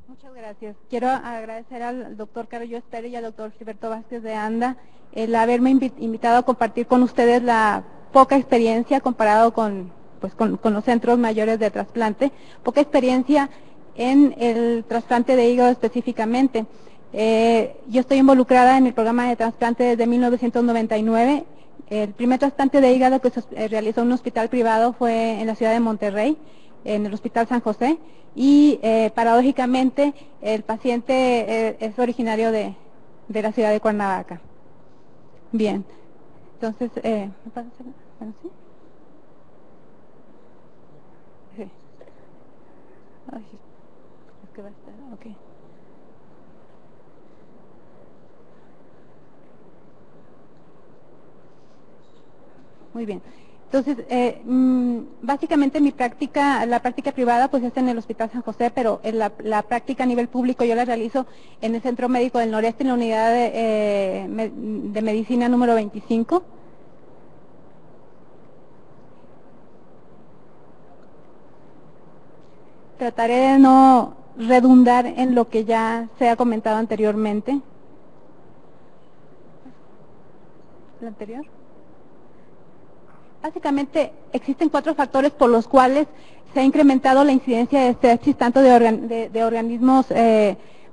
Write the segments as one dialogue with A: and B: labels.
A: Muchas gracias. Quiero agradecer al doctor Carollo Espere y al doctor Gilberto Vázquez de Anda el haberme invitado a compartir con ustedes la poca experiencia comparado con los centros mayores de trasplante, poca experiencia en el trasplante de hígado específicamente. Yo estoy involucrada en el programa de trasplante desde 1999. El primer trasplante de hígado que se realizó en un hospital privado fue en la ciudad de Monterrey, en el Hospital San José, y paradójicamente el paciente es originario de la ciudad de Cuernavaca. Bien, entonces, ¿me puedes hacer? Bueno, ¿sí? Sí. Ay, es que va a estar, ok. Muy bien. Entonces, básicamente mi práctica, la práctica privada pues es en el Hospital San José, pero en la práctica a nivel público yo la realizo en el Centro Médico del Noreste, en la unidad de medicina número 25. Trataré de no redundar en lo que ya se ha comentado anteriormente. ¿La anterior? Básicamente existen 4 factores por los cuales se ha incrementado la incidencia de sepsis tanto de organismos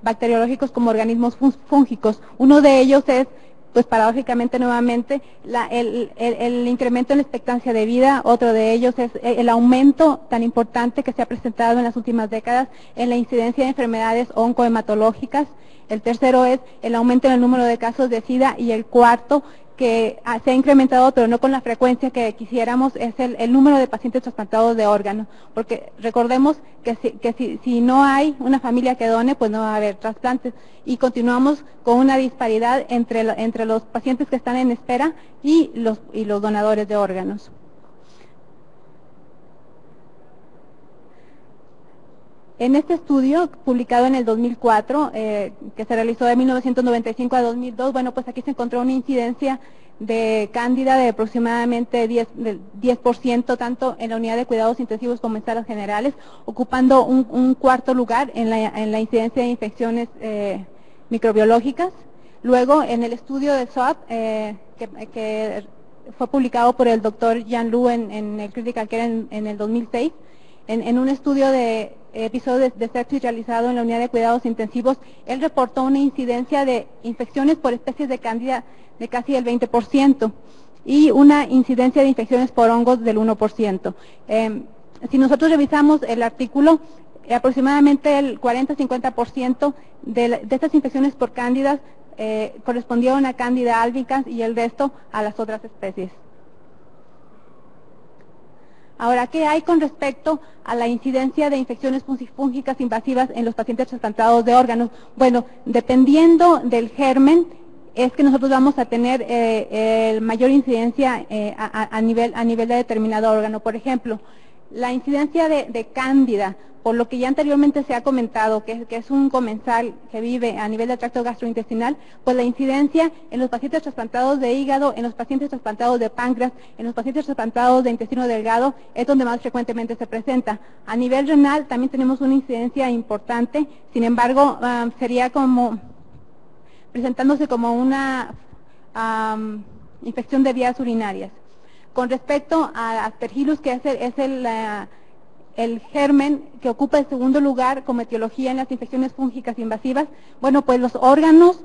A: bacteriológicos como organismos fúngicos. Uno de ellos es, pues paradójicamente nuevamente, el incremento en la expectancia de vida. Otro de ellos es el aumento tan importante que se ha presentado en las últimas décadas en la incidencia de enfermedades oncohematológicas. El tercero es el aumento en el número de casos de SIDA, y el cuarto, que se ha incrementado pero no con la frecuencia que quisiéramos, es el número de pacientes trasplantados de órganos, porque recordemos que si no hay una familia que done, pues no va a haber trasplantes, y continuamos con una disparidad entre los pacientes que están en espera y los donadores de órganos. En este estudio, publicado en el 2004, que se realizó de 1995 a 2002, bueno, pues aquí se encontró una incidencia de cándida de aproximadamente 10%, tanto en la unidad de cuidados intensivos como en salas generales, ocupando un cuarto lugar en la incidencia de infecciones microbiológicas. Luego, en el estudio de SWAP, que fue publicado por el doctor Jean Lu en el Critical Care en el 2006, en un estudio de episodios de sepsis realizado en la unidad de cuidados intensivos, él reportó una incidencia de infecciones por especies de cándida de casi el 20% y una incidencia de infecciones por hongos del 1%. Si nosotros revisamos el artículo, aproximadamente el 40-50% de estas infecciones por cándidas correspondieron a cándida albicans y el resto a las otras especies. Ahora, ¿qué hay con respecto a la incidencia de infecciones fúngicas invasivas en los pacientes trasplantados de órganos? Bueno, dependiendo del germen, es que nosotros vamos a tener mayor incidencia a nivel de determinado órgano. Por ejemplo, la incidencia de cándida, por lo que ya anteriormente se ha comentado, que es un comensal que vive a nivel del tracto gastrointestinal, pues la incidencia en los pacientes trasplantados de hígado, en los pacientes trasplantados de páncreas, en los pacientes trasplantados de intestino delgado, es donde más frecuentemente se presenta. A nivel renal también tenemos una incidencia importante, sin embargo, sería como presentándose como una infección de vías urinarias. Con respecto a Aspergillus, que es el germen que ocupa el segundo lugar como etiología en las infecciones fúngicas invasivas, bueno, pues los órganos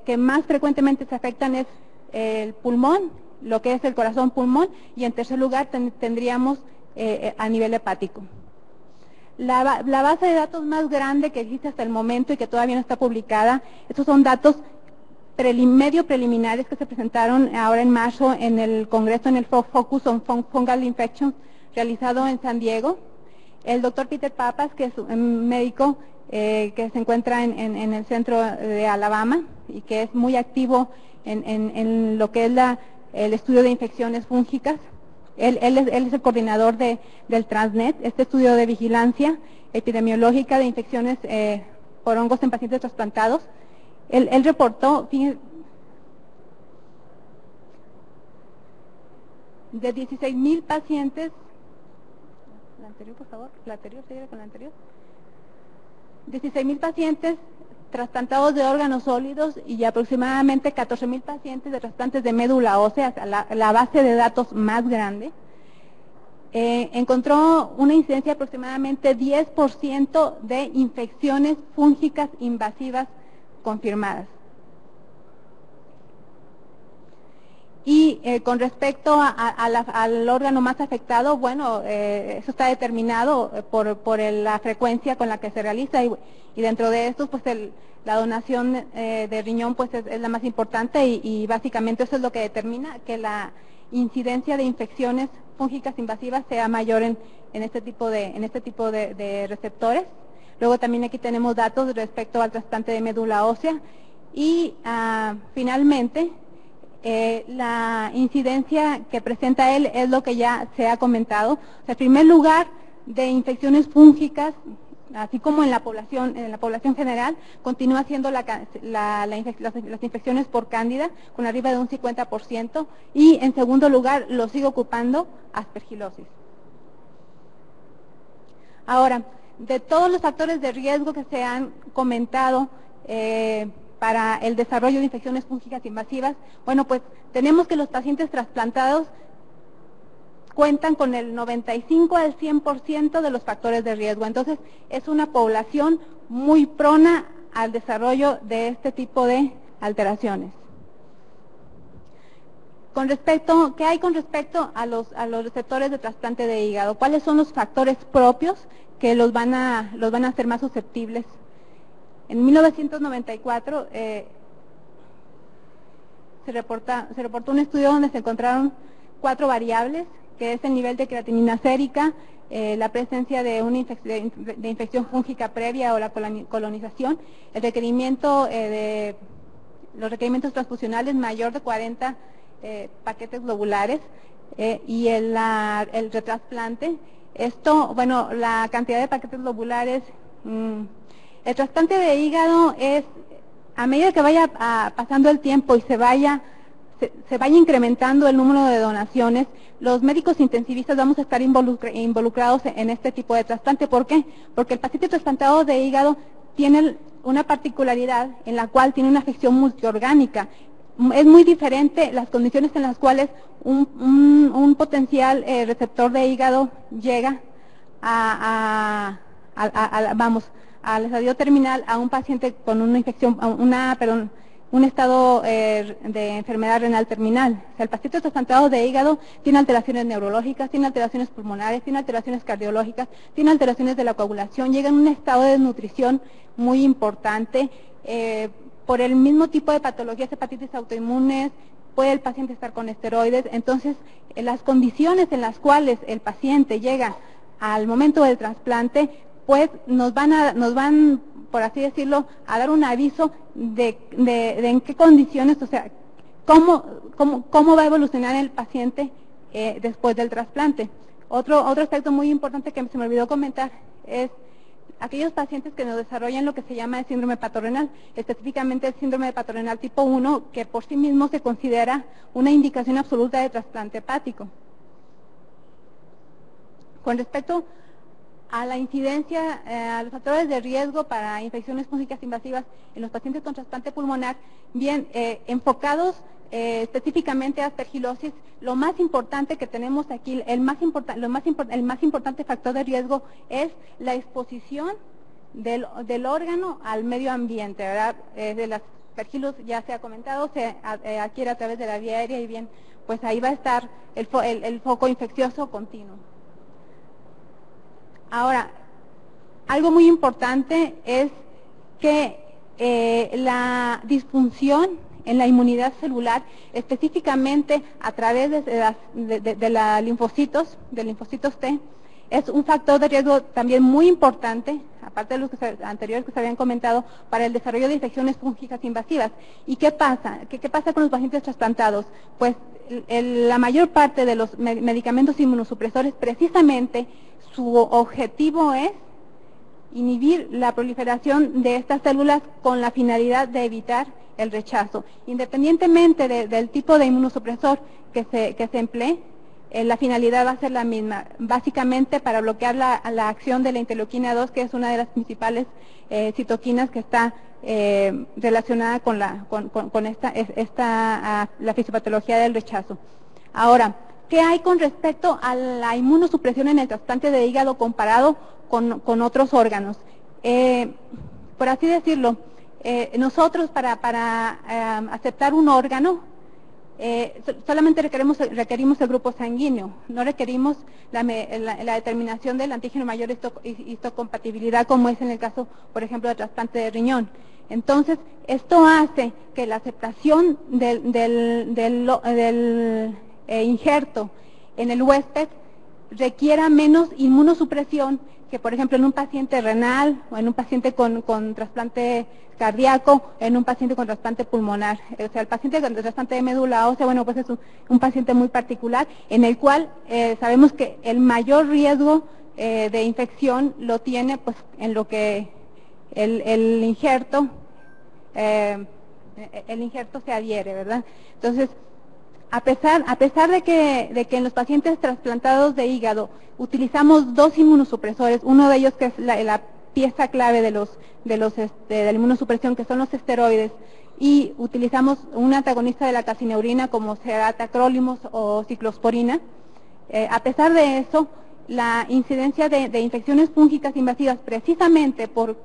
A: que más frecuentemente se afectan es el pulmón, lo que es el corazón-pulmón, y en tercer lugar tendríamos a nivel hepático. La base de datos más grande que existe hasta el momento y que todavía no está publicada, estos son datos medio preliminares que se presentaron ahora en marzo en el congreso, en el Focus on Fungal Infections, realizado en San Diego. El doctor Peter Pappas, que es un médico que se encuentra en el centro de Alabama y que es muy activo en lo que es el estudio de infecciones fúngicas. Él es el coordinador del Transnet, este estudio de vigilancia epidemiológica de infecciones por hongos en pacientes trasplantados. Él reportó, fíjense, de 16,000 pacientes. La anterior, por favor, la anterior, sigue con la anterior. 16,000 pacientes trasplantados de órganos sólidos y aproximadamente 14,000 pacientes de trasplantes de médula ósea, la base de datos más grande. Encontró una incidencia de aproximadamente 10% de infecciones fúngicas invasivas confirmadas. Y con respecto al órgano más afectado, bueno, eso está determinado por la frecuencia con la que se realiza y dentro de esto, pues la donación de riñón pues es la más importante y básicamente eso es lo que determina que la incidencia de infecciones fúngicas invasivas sea mayor en este tipo de receptores. Luego también aquí tenemos datos respecto al trasplante de médula ósea y finalmente la incidencia que presenta él es lo que ya se ha comentado. O sea, en primer lugar, de infecciones fúngicas, así como en la población general, continúa siendo las infecciones por cándida, con arriba de un 50%, y en segundo lugar lo sigue ocupando aspergilosis. Ahora, de todos los factores de riesgo que se han comentado, para el desarrollo de infecciones fúngicas invasivas, bueno, pues tenemos que los pacientes trasplantados cuentan con el 95 al 100% de los factores de riesgo. Entonces, es una población muy prona al desarrollo de este tipo de alteraciones. ¿Qué hay con respecto a los receptores de trasplante de hígado? ¿Cuáles son los factores propios que los van a hacer más susceptibles? En 1994 se reportó un estudio donde se encontraron 4 variables, que es el nivel de creatinina sérica, la presencia de una infección fúngica previa o la colonización, los requerimientos transfusionales mayor de 40 paquetes globulares y el retrasplante. Esto, bueno, la cantidad de paquetes globulares, el trasplante de hígado es, a medida que vaya pasando el tiempo y se vaya incrementando el número de donaciones, los médicos intensivistas vamos a estar involucrados en este tipo de trasplante. ¿Por qué? Porque el paciente trasplantado de hígado tiene una particularidad en la cual tiene una afección multiorgánica. Es muy diferente las condiciones en las cuales un potencial receptor de hígado llega al estadio terminal a un paciente con una infección, un estado de enfermedad renal terminal. O sea, el paciente trasplantado de hígado tiene alteraciones neurológicas, tiene alteraciones pulmonares, tiene alteraciones cardiológicas, tiene alteraciones de la coagulación, llega en un estado de desnutrición muy importante. Por el mismo tipo de patologías, hepatitis autoinmunes, puede el paciente estar con esteroides. Entonces, las condiciones en las cuales el paciente llega al momento del trasplante, pues nos van, por así decirlo, a dar un aviso de en qué condiciones, o sea, cómo va a evolucionar el paciente después del trasplante. Otro aspecto muy importante que se me olvidó comentar es aquellos pacientes que nos desarrollan lo que se llama el síndrome hepatorenal, específicamente el síndrome hepatorenal tipo 1, que por sí mismo se considera una indicación absoluta de trasplante hepático. Con respecto a la incidencia, a los factores de riesgo para infecciones fúngicas invasivas en los pacientes con trasplante pulmonar, bien enfocados específicamente a aspergilosis, lo más importante que tenemos aquí, el más importante factor de riesgo es la exposición del órgano al medio ambiente, ¿verdad? De las aspergilos ya se ha comentado, se adquiere a través de la vía aérea y bien, pues ahí va a estar el foco infeccioso continuo. Ahora, algo muy importante es que la disfunción en la inmunidad celular, específicamente a través de los linfocitos T, es un factor de riesgo también muy importante, aparte de los anteriores que se habían comentado, para el desarrollo de infecciones fúngicas invasivas. ¿Y qué pasa? ¿Qué pasa con los pacientes trasplantados? Pues la mayor parte de los medicamentos inmunosupresores, precisamente, su objetivo es inhibir la proliferación de estas células con la finalidad de evitar el rechazo. Independientemente del tipo de inmunosupresor que se emplee, la finalidad va a ser la misma, básicamente para bloquear la acción de la interleuquina 2, que es una de las principales citoquinas que está relacionada con la fisiopatología del rechazo. Ahora, ¿qué hay con respecto a la inmunosupresión en el trasplante de hígado comparado con otros órganos? Por así decirlo, nosotros para aceptar un órgano, solamente requerimos el grupo sanguíneo, no requerimos la determinación del antígeno mayor histocompatibilidad, como es en el caso, por ejemplo, de trasplante de riñón. Entonces, esto hace que la aceptación del injerto en el huésped requiera menos inmunosupresión que, por ejemplo, en un paciente renal o en un paciente con trasplante cardíaco, en un paciente con trasplante pulmonar. O sea, el paciente con trasplante de médula ósea, bueno, pues es un paciente muy particular, en el cual sabemos que el mayor riesgo de infección lo tiene, pues, en lo que el injerto se adhiere, ¿verdad? Entonces, a pesar de que en los pacientes trasplantados de hígado utilizamos dos inmunosupresores, uno de ellos que es la pieza clave de la inmunosupresión, que son los esteroides, y utilizamos un antagonista de la calcineurina como será tacrolimus o ciclosporina, a pesar de eso, la incidencia de infecciones fúngicas invasivas, precisamente por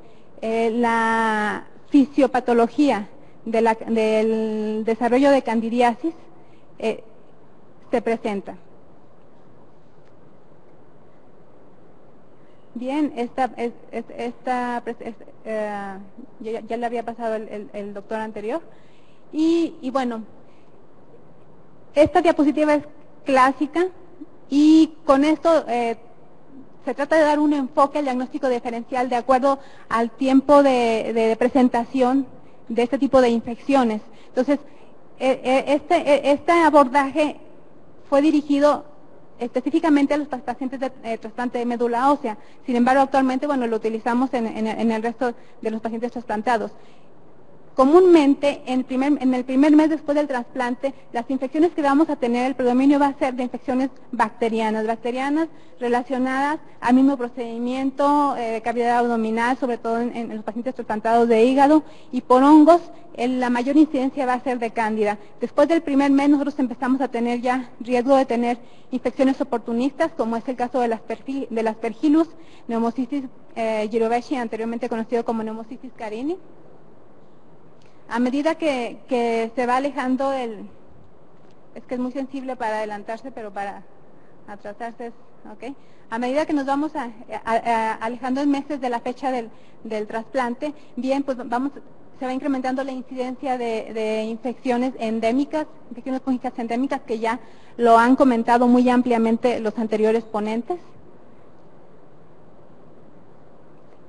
A: la fisiopatología del desarrollo de candidiasis, se presenta. Bien, ya le había pasado el doctor anterior. Y bueno, esta diapositiva es clásica y con esto se trata de dar un enfoque al diagnóstico diferencial de acuerdo al tiempo de presentación de este tipo de infecciones. Entonces, este abordaje fue dirigido específicamente a los pacientes de trasplante de médula ósea. Sin embargo, actualmente, bueno, lo utilizamos en el resto de los pacientes trasplantados. Comúnmente, en el primer mes después del trasplante, las infecciones que vamos a tener, el predominio va a ser de infecciones bacterianas relacionadas al mismo procedimiento de cavidad abdominal, sobre todo en los pacientes trasplantados de hígado, y por hongos, la mayor incidencia va a ser de cándida. Después del primer mes, nosotros empezamos a tener ya riesgo de tener infecciones oportunistas, como es el caso de las Aspergillus, Pneumocystis jirovecii, anteriormente conocido como Pneumocystis carini. A medida que se va alejando es que es muy sensible para adelantarse, pero para atrasarse es, ¿ok? A medida que nos vamos alejando en meses de la fecha del trasplante, bien, pues se va incrementando la incidencia de infecciones endémicas, infecciones fúngicas endémicas, que ya lo han comentado muy ampliamente los anteriores ponentes.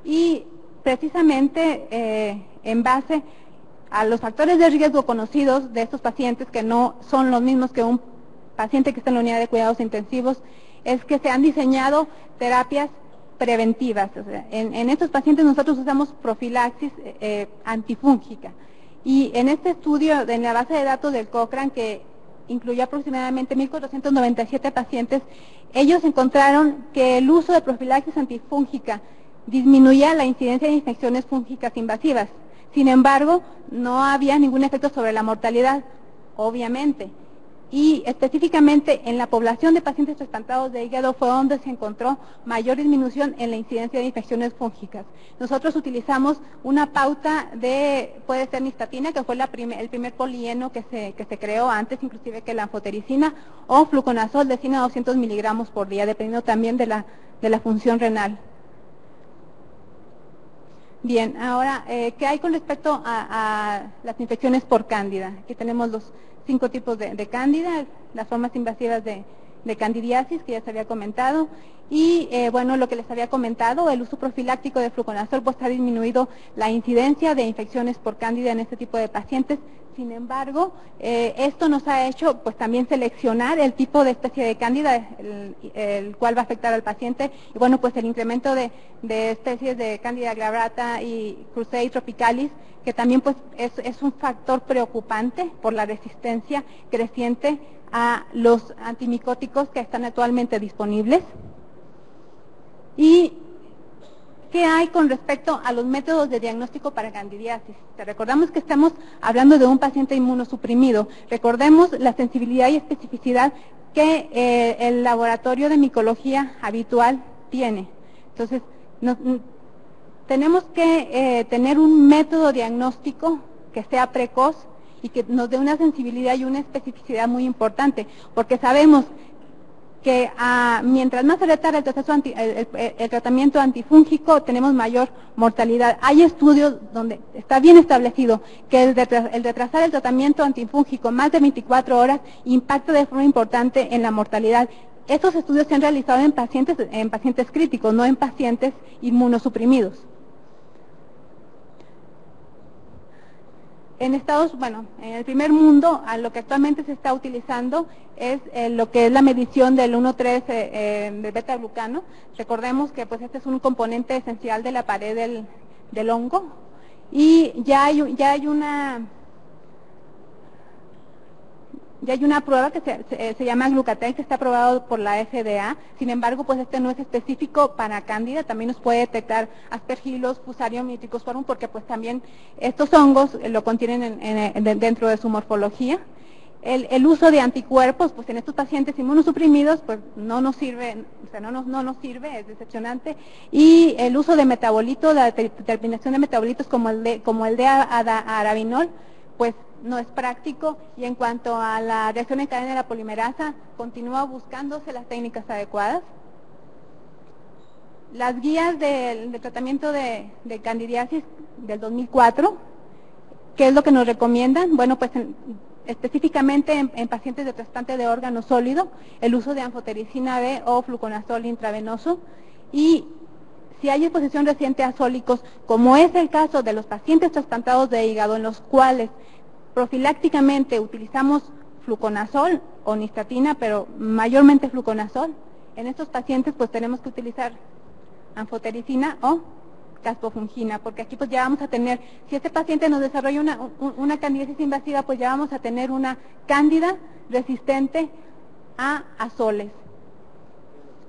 A: Y precisamente en base a los factores de riesgo conocidos de estos pacientes, que no son los mismos que un paciente que está en la unidad de cuidados intensivos, es que se han diseñado terapias preventivas. O sea, en estos pacientes nosotros usamos profilaxis antifúngica. Y en este estudio, en la base de datos del Cochrane, que incluyó aproximadamente 1.497 pacientes, ellos encontraron que el uso de profilaxis antifúngica disminuía la incidencia de infecciones fúngicas invasivas. Sin embargo, no había ningún efecto sobre la mortalidad, obviamente. Y específicamente en la población de pacientes trasplantados de hígado fue donde se encontró mayor disminución en la incidencia de infecciones fúngicas. Nosotros utilizamos una pauta puede ser nistatina, que fue el primer polieno que se creó antes inclusive que la anfotericina, o fluconazol de 100 a 200 miligramos por día, dependiendo también de la función renal. Bien, ahora, ¿qué hay con respecto a las infecciones por cándida? Aquí tenemos los 5 tipos de cándida, las formas invasivas de candidiasis, que ya se había comentado, y bueno, lo que les había comentado, el uso profiláctico de fluconazol, pues ha disminuido la incidencia de infecciones por cándida en este tipo de pacientes. Sin embargo, esto nos ha hecho pues también seleccionar el tipo de especie de cándida el cual va a afectar al paciente, y bueno, pues el incremento de especies de cándida glabrata y Cruzei tropicalis, que también pues es un factor preocupante por la resistencia creciente a los antimicóticos que están actualmente disponibles. ¿Y qué hay con respecto a los métodos de diagnóstico para candidiasis? Recordamos que estamos hablando de un paciente inmunosuprimido. Recordemos la sensibilidad y especificidad que el laboratorio de micología habitual tiene. Entonces, tenemos que tener un método diagnóstico que sea precoz y que nos dé una sensibilidad y una especificidad muy importante, porque sabemos que mientras más se retarda el tratamiento antifúngico, tenemos mayor mortalidad. Hay estudios donde está bien establecido que el retrasar el tratamiento antifúngico más de 24 horas impacta de forma importante en la mortalidad. Estos estudios se han realizado en pacientes críticos, no en pacientes inmunosuprimidos. En en el primer mundo, a lo que actualmente se está utilizando es lo que es la medición del 1,3 de beta-glucano. Recordemos que pues este es un componente esencial de la pared del hongo y ya hay una prueba que se llama Glucatel, que está aprobado por la FDA. Sin embargo, pues este no es específico para cándida, también nos puede detectar Aspergillus, Fusarium y Trichosporum, porque pues también estos hongos lo contienen dentro de su morfología. El uso de anticuerpos, pues en estos pacientes inmunosuprimidos, pues no nos sirve, no nos sirve, es decepcionante. Y el uso de metabolitos, la determinación de metabolitos como el de arabinol, pues no es práctico. Y en cuanto a la reacción en cadena de la polimerasa, continúa buscándose las técnicas adecuadas. Las guías de tratamiento de candidiasis del 2004, ¿qué es lo que nos recomiendan? Bueno, pues específicamente en pacientes de trasplante de órgano sólido, el uso de anfotericina B o fluconazol intravenoso. Y si hay exposición reciente a sólicos, como es el caso de los pacientes trasplantados de hígado, en los cuales profilácticamente utilizamos fluconazol o nistatina, pero mayormente fluconazol, en estos pacientes pues tenemos que utilizar anfotericina o caspofungina, porque aquí pues ya vamos a tener, si este paciente nos desarrolla una candidiasis invasiva, pues ya vamos a tener una cándida resistente a azoles.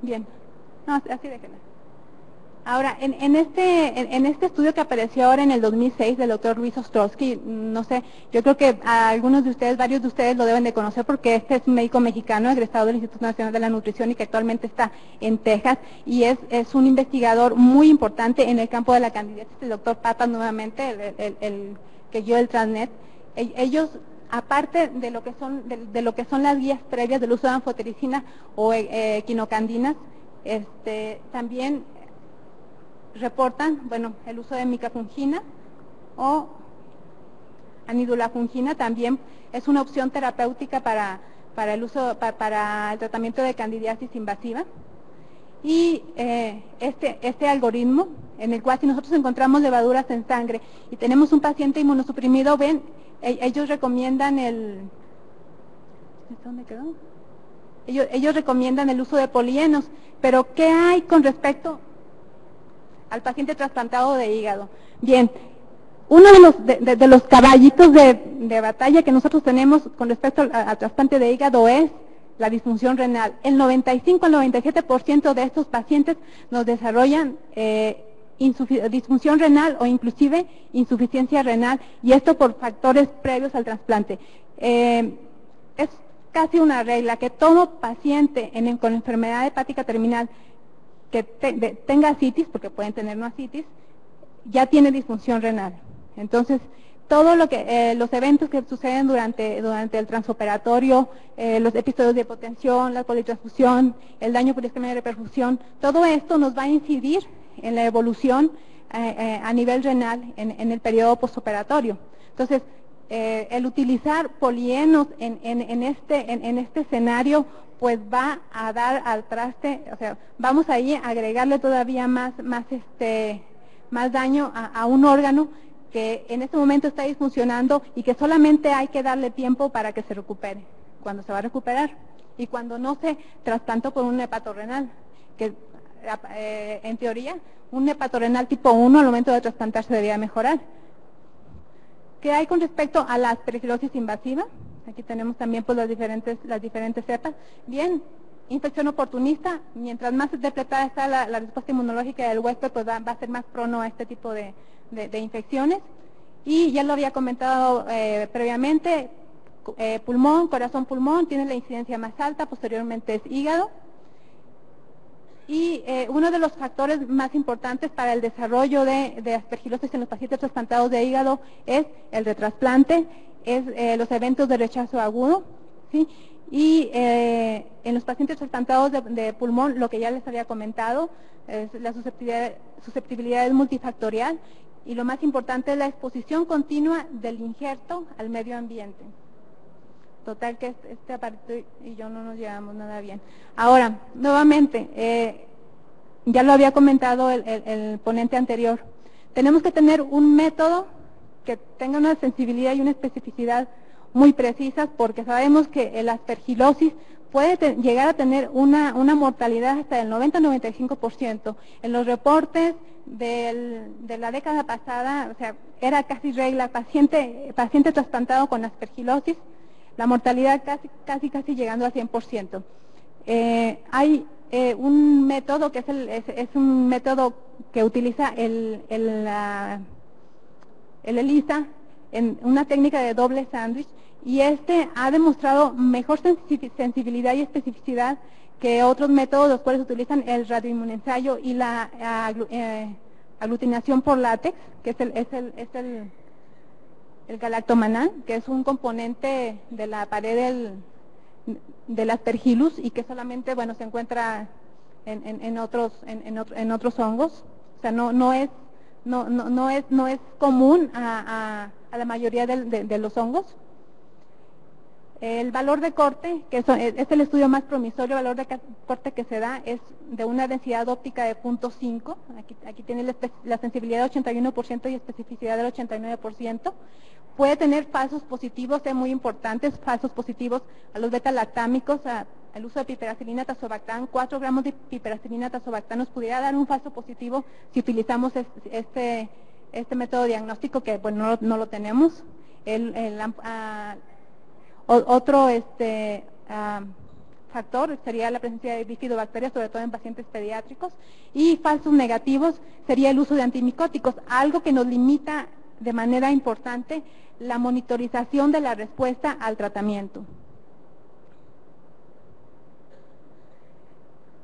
A: Bien, no, así déjenla. Ahora, en este estudio que apareció ahora en el 2006 del doctor Luis Ostrowski, no sé, yo creo que a algunos de ustedes, varios de ustedes lo deben de conocer porque este es un médico mexicano egresado del Instituto Nacional de la Nutrición y que actualmente está en Texas y es un investigador muy importante en el campo de la candidiasis. El doctor Papas nuevamente, el que guió el Transnet. Ellos, aparte de lo que son las guías previas del uso de anfotericina o quinocandinas, también reportan, el uso de micafungina o anidulafungina también es una opción terapéutica para el tratamiento de candidiasis invasiva. Y este algoritmo, en el cual si nosotros encontramos levaduras en sangre y tenemos un paciente inmunosuprimido, ellos recomiendan ¿dónde quedó? Ellos recomiendan el uso de polienos, pero ¿qué hay con respecto al paciente trasplantado de hígado? Bien, uno de los caballitos de batalla que nosotros tenemos con respecto al trasplante de hígado es la disfunción renal. El 95 al 97% de estos pacientes nos desarrollan disfunción renal o inclusive insuficiencia renal, y esto por factores previos al trasplante. Es casi una regla que todo paciente con enfermedad hepática terminal que tenga ascitis, porque pueden tener no ascitis, ya tiene disfunción renal. Entonces, todo lo que los eventos que suceden durante el transoperatorio, los episodios de hipotensión, la politransfusión, el daño por isquemia de reperfusión, todo esto nos va a incidir en la evolución a nivel renal en el periodo postoperatorio. Entonces, el utilizar polienos en este escenario pues va a dar al traste, o sea, vamos ahí a agregarle todavía más daño a un órgano que en este momento está disfuncionando y que solamente hay que darle tiempo para que se recupere, cuando se va a recuperar, y cuando no se trasplantó por un hepatorrenal, que en teoría un hepatorrenal tipo 1 al momento de trasplantarse debería mejorar. ¿Qué hay con respecto a la aspergilosis invasiva? Aquí tenemos también pues las diferentes cepas. Bien, infección oportunista, mientras más depletada está la respuesta inmunológica del huésped, pues va a ser más prono a este tipo de infecciones. Y ya lo había comentado previamente, pulmón, corazón-pulmón, tiene la incidencia más alta, posteriormente es hígado. Y uno de los factores más importantes para el desarrollo de aspergilosis en los pacientes trasplantados de hígado es el retrasplante, es los eventos de rechazo agudo, ¿sí? Y en los pacientes trasplantados de pulmón, lo que ya les había comentado, es la susceptibilidad es multifactorial, y lo más importante es la exposición continua del injerto al medio ambiente. Total que este aparato y yo no nos llevamos nada bien. Ahora, nuevamente, ya lo había comentado el ponente anterior, tenemos que tener un método que tenga una sensibilidad y una especificidad muy precisas, porque sabemos que la aspergilosis puede llegar a tener una mortalidad hasta del 90-95%. En los reportes de la década pasada, o sea, era casi regla, paciente trasplantado con aspergilosis, la mortalidad casi llegando al 100%. Hay un método que es un método que utiliza el ELISA en una técnica de doble sándwich, y ha demostrado mejor sensibilidad y especificidad que otros métodos, los cuales utilizan el radioinmunensayo y la aglutinación por látex, que es el galactomannan, que es un componente de la pared del aspergillus y que solamente, bueno, se encuentra en otros hongos. O sea, no es común a la mayoría de los hongos. El valor de corte, que es el estudio más promisorio, el valor de corte que se da es de una densidad óptica de 0.5, aquí tiene la sensibilidad de 81% y especificidad del 89%. Puede tener falsos positivos, muy importantes, falsos positivos a los beta-lactámicos, al uso de piperacilina tazobactam. 4 gramos de piperacilina tazobactam nos pudiera dar un falso positivo si utilizamos este método diagnóstico, que pues no lo tenemos. Otro factor sería la presencia de bifidobacterias, sobre todo en pacientes pediátricos, y falsos negativos sería el uso de antimicóticos, algo que nos limita de manera importante la monitorización de la respuesta al tratamiento.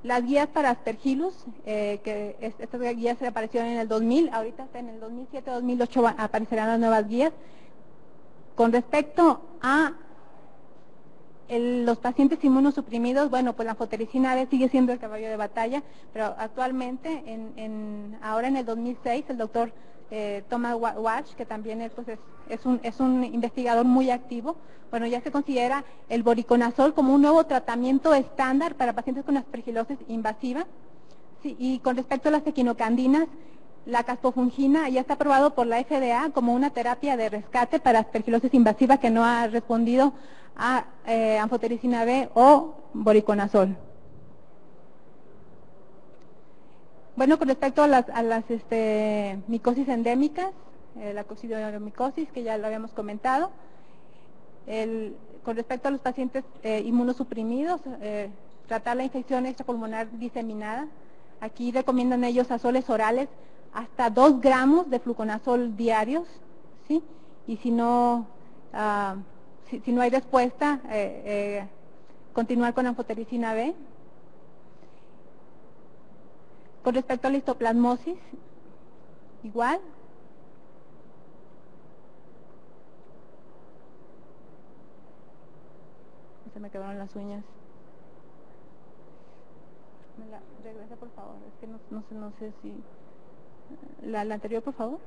A: Las guías para aspergillus, que estas guías aparecieron en el 2000, ahorita en el 2007-2008 aparecerán las nuevas guías. Con respecto a los pacientes inmunosuprimidos, bueno, pues la anfotericina B sigue siendo el caballo de batalla, pero actualmente, ahora en el 2006, el doctor Thomas Walsh, que también es un investigador muy activo, bueno, ya se considera el voriconazol como un nuevo tratamiento estándar para pacientes con aspergilosis invasiva. Sí, y con respecto a las equinocandinas, la caspofungina ya está aprobado por la FDA como una terapia de rescate para aspergilosis invasiva que no ha respondido a anfotericina B o voriconazol. Bueno, con respecto a las micosis endémicas, la coccidiomicosis, que ya lo habíamos comentado, con respecto a los pacientes inmunosuprimidos, tratar la infección extrapulmonar diseminada. Aquí recomiendan ellos azoles orales hasta 2 gramos de fluconazol diarios, ¿sí? Y si no hay respuesta, continuar con anfotericina B. Con respecto a la histoplasmosis, igual. Se me quedaron las uñas. Me la regresa, por favor. Es que no sé si... La anterior, por favor.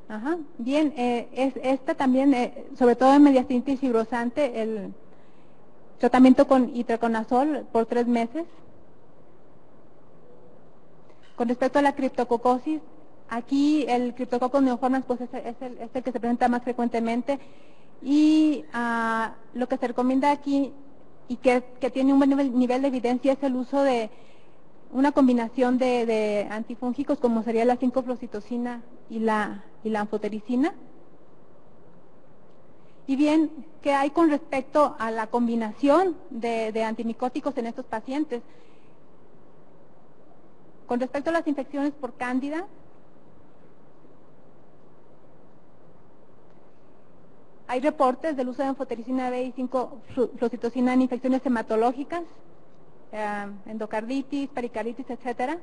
A: Ajá. Bien, esta también, sobre todo en mediastinitis fibrosante, el tratamiento con itraconazol por 3 meses. Con respecto a la criptococosis, aquí el Cryptococcus neoformans pues es el que se presenta más frecuentemente, y lo que se recomienda aquí y que tiene un buen nivel de evidencia es el uso de una combinación de antifúngicos, como sería la 5-fluoxitosina y la anfotericina. Y bien, ¿qué hay con respecto a la combinación de antimicóticos en estos pacientes? Con respecto a las infecciones por cándida, hay reportes del uso de anfotericina B y 5-flucitocina en infecciones hematológicas, endocarditis, pericarditis, etcétera.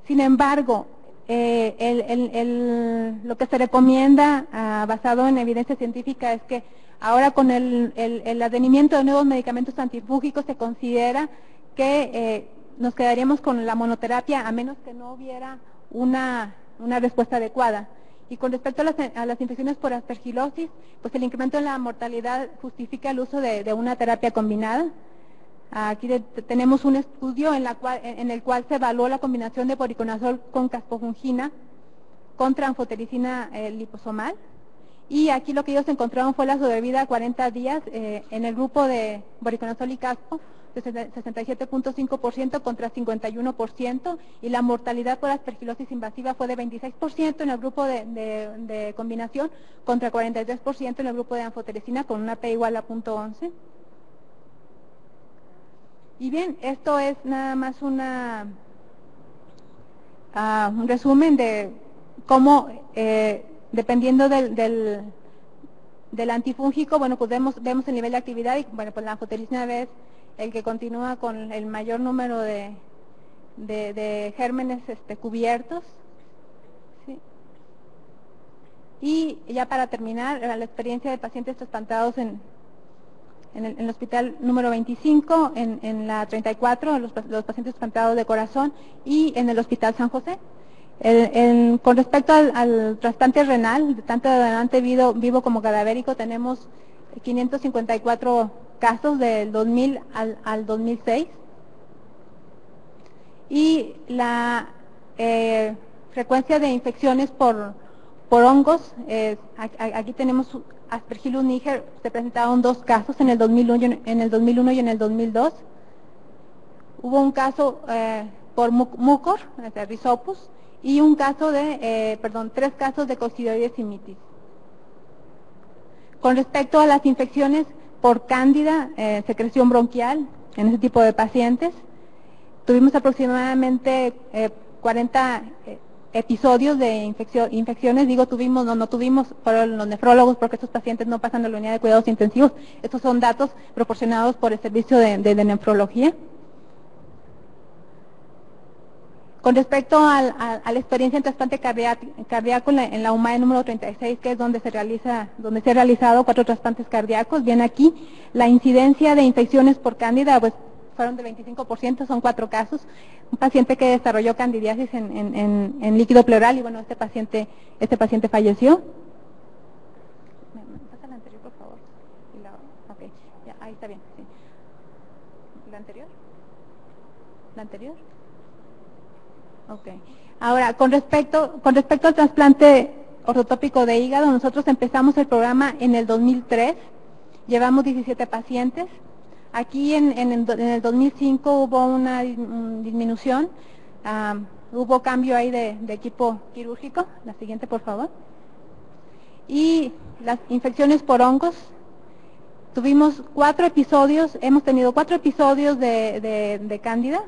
A: Sin embargo, lo que se recomienda, basado en evidencia científica, es que ahora con el advenimiento de nuevos medicamentos antifúngicos se considera que nos quedaríamos con la monoterapia a menos que no hubiera una respuesta adecuada. Y con respecto a las infecciones por aspergilosis, pues el incremento en la mortalidad justifica el uso de una terapia combinada. Aquí tenemos un estudio en el cual se evaluó la combinación de voriconazol con caspofungina contra anfotericina liposomal. Y aquí lo que ellos encontraron fue la sobrevida a 40 días en el grupo de voriconazol y caspo, de 67.5% contra 51%, y la mortalidad por aspergilosis invasiva fue de 26% en el grupo de combinación contra 43% en el grupo de anfotericina con una P igual a 0.11. Y bien, esto es nada más un resumen de cómo, dependiendo del antifúngico, bueno, pues vemos el nivel de actividad y, bueno, pues la anfotericina B es el que continúa con el mayor número de gérmenes cubiertos. ¿Sí? Y ya para terminar, la experiencia de pacientes trasplantados en el hospital número 25, en la 34, los pacientes trasplantados de corazón, y en el hospital San José. Con respecto al trasplante renal, tanto de donante vivo como cadavérico, tenemos 554 casos del 2000 al 2006. Y la frecuencia de infecciones por hongos, aquí tenemos Aspergillus niger, se presentaron 2 casos en el 2001 y en el 2002. Hubo un caso por mucor, Rhizopus, y un caso 3 casos de coccidioides simitis. Con respecto a las infecciones por cándida, secreción bronquial, en ese tipo de pacientes, tuvimos aproximadamente 40 episodios de infecciones. Digo tuvimos, no tuvimos, fueron los nefrólogos, porque estos pacientes no pasan de la unidad de cuidados intensivos. Estos son datos proporcionados por el servicio de nefrología. Con respecto a la experiencia en trasplante cardíaco en la UMAE número 36, que es donde se ha realizado 4 trasplantes cardíacos, bien aquí, la incidencia de infecciones por cándida, pues fueron de 25%, son 4 casos. Un paciente que desarrolló candidiasis en líquido pleural, y bueno, este paciente falleció. ¿Me pasa la anterior, por favor? Ok, ya, ahí está bien, sí. ¿La anterior? ¿La anterior? Ok. Ahora, con respecto al trasplante ortotópico de hígado, nosotros empezamos el programa en el 2003, llevamos 17 pacientes. Aquí en el 2005 hubo una disminución, hubo cambio ahí de equipo quirúrgico. La siguiente, por favor. Y las infecciones por hongos, tuvimos 4 episodios, hemos tenido 4 episodios de cándida,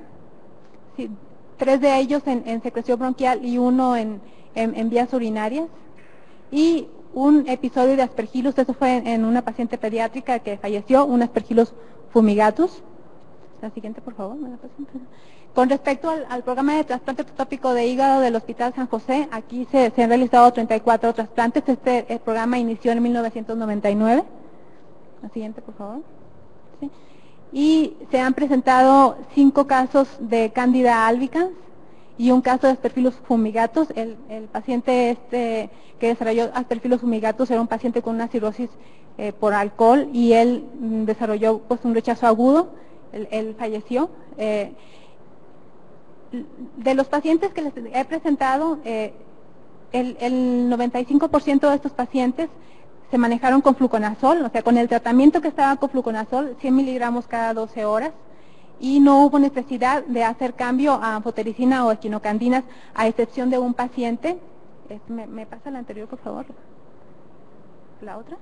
A: sí, 3 de ellos en secreción bronquial y 1 en vías urinarias, y un episodio de Aspergillus, eso fue en una paciente pediátrica que falleció, un Aspergillus fumigatus. La siguiente, por favor. Con respecto al programa de trasplante ortotópico de hígado del Hospital San José, aquí se han realizado 34 trasplantes. El programa inició en 1999. La siguiente, por favor. ¿Sí? Y se han presentado 5 casos de Candida albicans y un caso de Aspergillus fumigatus. El paciente que desarrolló Aspergillus fumigatus era un paciente con una cirrosis por alcohol, y él desarrolló pues un rechazo agudo, él falleció. De los pacientes que les he presentado, el 95% de estos pacientes se manejaron con fluconazol, o sea, con el tratamiento que estaba con fluconazol, 100 miligramos cada 12 horas, y no hubo necesidad de hacer cambio a anfotericina o equinocandinas, a excepción de un paciente. ¿Me pasa la anterior, por favor? ¿La otra?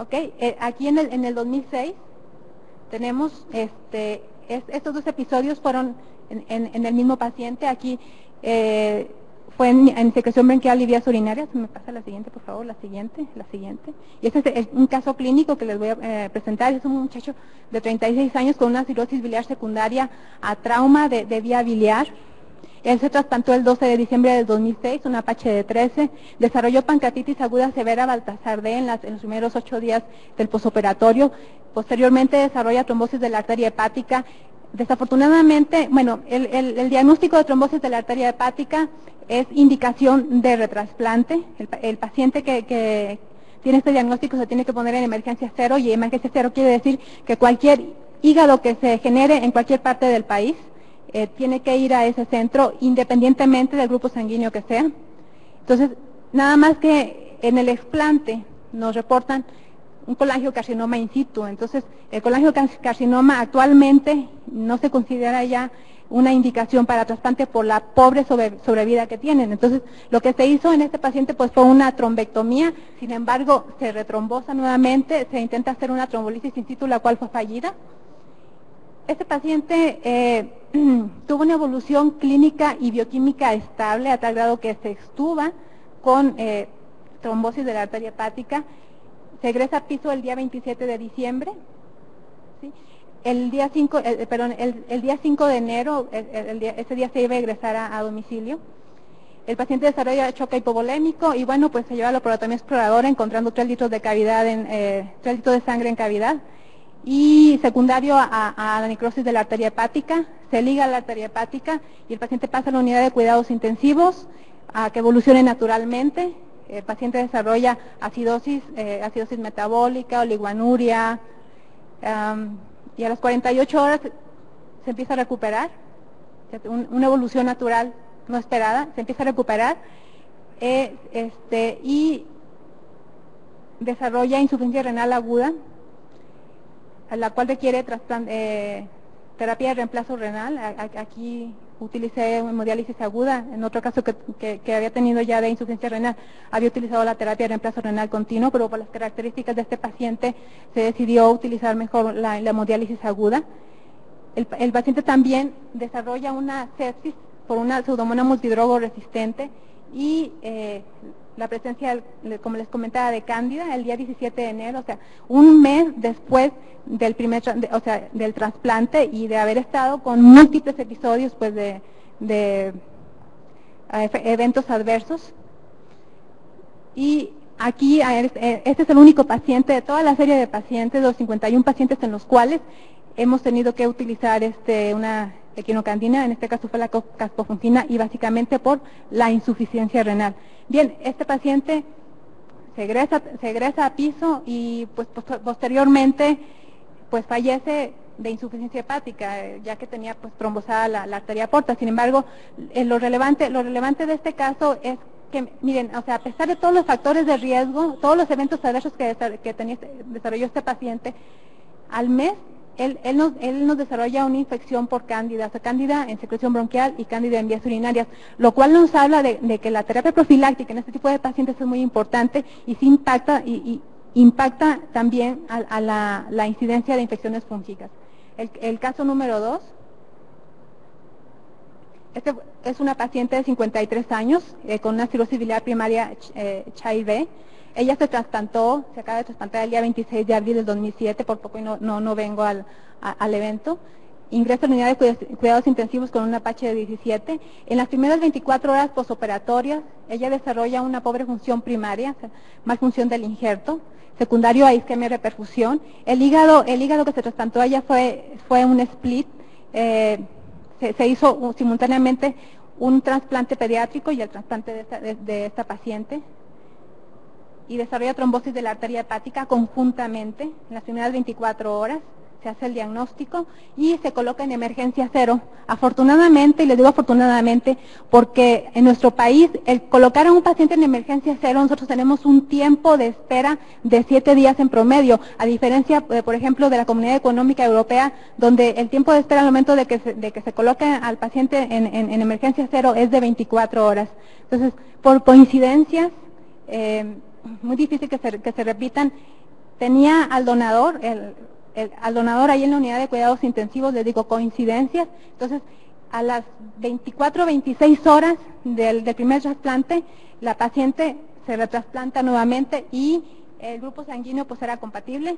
A: ¿Ok? Aquí en el 2006 tenemos estos dos episodios fueron en el mismo paciente. Aquí fue en secreción bronquial y vías urinarias. Me pasa la siguiente, por favor, la siguiente. Y este es un caso clínico que les voy a presentar. Es un muchacho de 36 años con una cirrosis biliar secundaria a trauma de vía biliar. Él se trasplantó el 12 de diciembre del 2006, un Apache de 13, desarrolló pancreatitis aguda severa Baltasar D en los primeros 8 días del posoperatorio, posteriormente desarrolla trombosis de la arteria hepática. Desafortunadamente, bueno, el diagnóstico de trombosis de la arteria hepática es indicación de retrasplante. El paciente que tiene este diagnóstico se tiene que poner en emergencia cero, y emergencia cero quiere decir que cualquier hígado que se genere en cualquier parte del país tiene que ir a ese centro independientemente del grupo sanguíneo que sea. Entonces, nada más que en el explante nos reportan un colangiocarcinoma in situ. Entonces, el colangiocarcinoma actualmente no se considera ya una indicación para trasplante por la pobre sobrevida que tienen. Entonces, lo que se hizo en este paciente pues fue una trombectomía, sin embargo, se retrombosa nuevamente, se intenta hacer una trombolisis in situ, la cual fue fallida. Este paciente tuvo una evolución clínica y bioquímica estable a tal grado que se extuba con trombosis de la arteria hepática. Se egresa a piso el día 27 de diciembre. ¿Sí? El día 5 de enero, ese día se iba a egresar a domicilio. El paciente desarrolla choque hipovolémico y bueno, pues se lleva a la laparotomía exploradora encontrando 3 litros de cavidad 3 litros de sangre en cavidad. Y secundario a la necrosis de la arteria hepática, se liga a la arteria hepática y el paciente pasa a la unidad de cuidados intensivos a que evolucione naturalmente. El paciente desarrolla acidosis metabólica, oliguanuria, y a las 48 horas se empieza a recuperar, una evolución natural no esperada, se empieza a recuperar y desarrolla insuficiencia renal aguda, a la cual requiere terapia de reemplazo renal. Aquí utilicé hemodiálisis aguda. En otro caso que había tenido ya de insuficiencia renal, había utilizado la terapia de reemplazo renal continuo, pero por las características de este paciente se decidió utilizar mejor la hemodiálisis aguda. El paciente también desarrolla una sepsis por una pseudomonas multidrogo resistente y la presencia, como les comentaba, de cándida el día 17 de enero, o sea, un mes después del del trasplante y de haber estado con múltiples episodios pues de eventos adversos. Y aquí este es el único paciente de toda la serie de pacientes, los 51 pacientes en los cuales hemos tenido que utilizar una equinocandina, en este caso fue la caspofungina, y básicamente por la insuficiencia renal. Bien, este paciente se egresa a piso y pues posteriormente pues fallece de insuficiencia hepática, ya que tenía pues trombosada la arteria porta. Sin embargo, lo relevante de este caso es que, miren, o sea, a pesar de todos los factores de riesgo, todos los eventos adversos que desarrolló este paciente, al mes él nos desarrolla una infección por cándida, o sea, cándida en secreción bronquial y cándida en vías urinarias, lo cual nos habla de que la terapia profiláctica en este tipo de pacientes es muy importante y sí impacta también a la incidencia de infecciones fúngicas. El caso número 2, este es una paciente de 53 años con una cirrosis biliar primaria Child-B. Ella se trasplantó, se acaba de trasplantar el día 26 de abril del 2007, por poco y no vengo al evento. Ingresa a la unidad de cuidados intensivos con un Apache de 17. En las primeras 24 horas posoperatorias, ella desarrolla una pobre función primaria, o sea, mal función del injerto, secundario a isquemia y reperfusión. El hígado que se trasplantó a ella fue un split. Se hizo simultáneamente un trasplante pediátrico y el trasplante de esta paciente, y desarrolla trombosis de la arteria hepática conjuntamente en las primeras 24 horas. Se hace el diagnóstico y se coloca en emergencia cero. Afortunadamente, y les digo afortunadamente, porque en nuestro país, el colocar a un paciente en emergencia cero, nosotros tenemos un tiempo de espera de 7 días en promedio, a diferencia, por ejemplo, de la Comunidad Económica Europea, donde el tiempo de espera al momento de que se coloque al paciente en emergencia cero es de 24 horas. Entonces, por coincidencias, muy difícil que se repitan, tenía al donador, al donador ahí en la unidad de cuidados intensivos, les digo, coincidencias. Entonces, a las 24 o 26 horas del primer trasplante, la paciente se retrasplanta nuevamente y el grupo sanguíneo pues era compatible.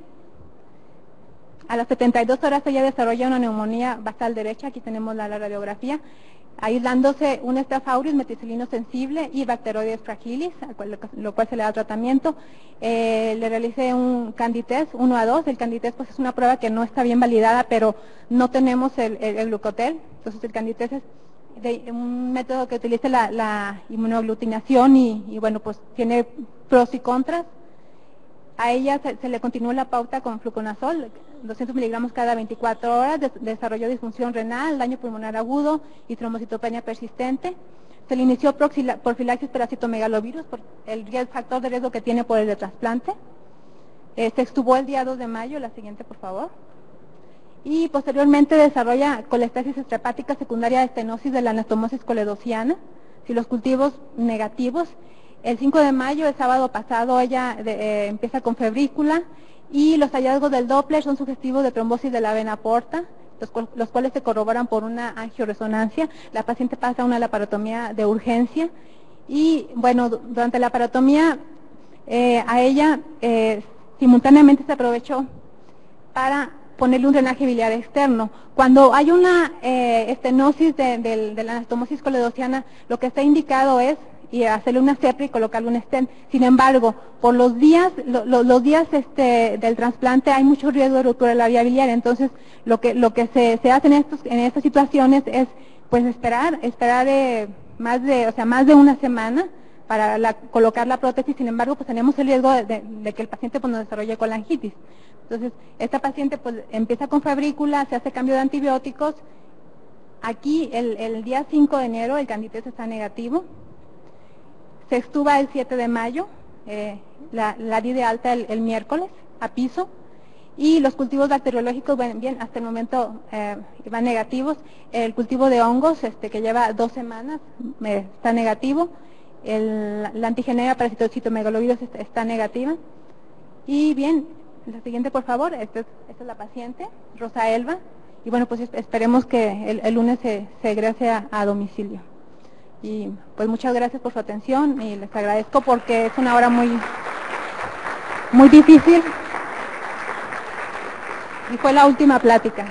A: A las 72 horas ella desarrolla una neumonía basal derecha, aquí tenemos la radiografía, aislándose un Staph aureus meticilino sensible y Bacteroides fragilis, lo cual se le da tratamiento. Le realicé un Canditest 1-2, el Canditest pues es una prueba que no está bien validada, pero no tenemos el glucotel, entonces el Canditest es un método que utiliza la inmunoaglutinación y bueno, pues tiene pros y contras. A ella se le continuó la pauta con fluconazol, 200 miligramos cada 24 horas, desarrolló disfunción renal, daño pulmonar agudo y trombocitopenia persistente. Se le inició profilaxis parasitomegalovirus por el factor de riesgo que tiene por el de trasplante. Se extubó el día 2 de mayo, la siguiente por favor. Y posteriormente desarrolla colestasis extrahepática secundaria de estenosis de la anastomosis coledociana, si los cultivos negativos. El 5 de mayo, el sábado pasado, ella empieza con febrícula y los hallazgos del Doppler son sugestivos de trombosis de la vena porta, los cuales se corroboran por una angioresonancia. La paciente pasa a una laparotomía de urgencia y, bueno, durante la laparotomía a ella simultáneamente se aprovechó para ponerle un drenaje biliar externo. Cuando hay una estenosis de la anastomosis coledociana, lo que está indicado es y hacerle una CEPRA y colocarle un stent. Sin embargo, por los días del trasplante hay mucho riesgo de ruptura de la vía biliar, entonces lo que se hace en estas situaciones es pues esperar más de una semana para colocar la prótesis. Sin embargo, pues tenemos el riesgo de que el paciente pues nos desarrolle colangitis. Entonces, esta paciente pues empieza con febrícula, se hace cambio de antibióticos. Aquí el día 5 de enero el Canditest está negativo. Se extuba el 7 de mayo, la di de alta el miércoles a piso y los cultivos bacteriológicos, bien, hasta el momento van negativos. El cultivo de hongos, que lleva 2 semanas, está negativo. La antigenema parasitocitomegalovírus está negativa. Y bien, la siguiente por favor, esta es la paciente, Rosa Elba, y bueno, pues esperemos que el lunes se egrese a domicilio. Y pues muchas gracias por su atención y les agradezco porque es una hora muy difícil y fue la última plática.